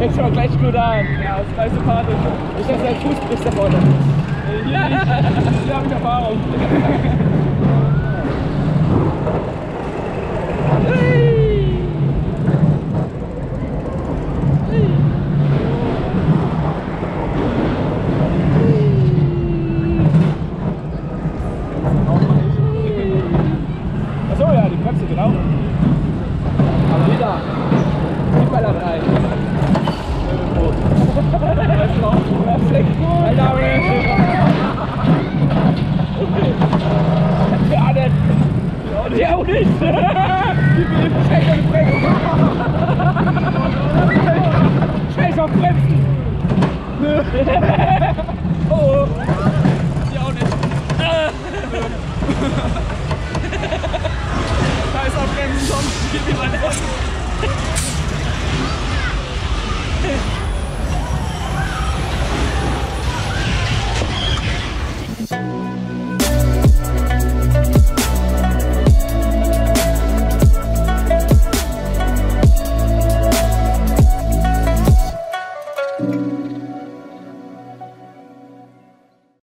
Fängt schon mal gleich gut an. Ja, ist gleich sympathisch. Ich dachte, dein Fuß bricht da vorne. Hier nicht. Hier habe ich Erfahrung. Achso, ja, die Bremse, genau. Aber wieder. Gib mal da rein. Perfekt. Ja, nicht. Ja, auch nicht. Gib mir den Scheiß auf die Bremse. Scheiß auf Bremsen. Oh. Die auch nicht. Scheiß auf Bremsen, sonst gib mir meine Bremse.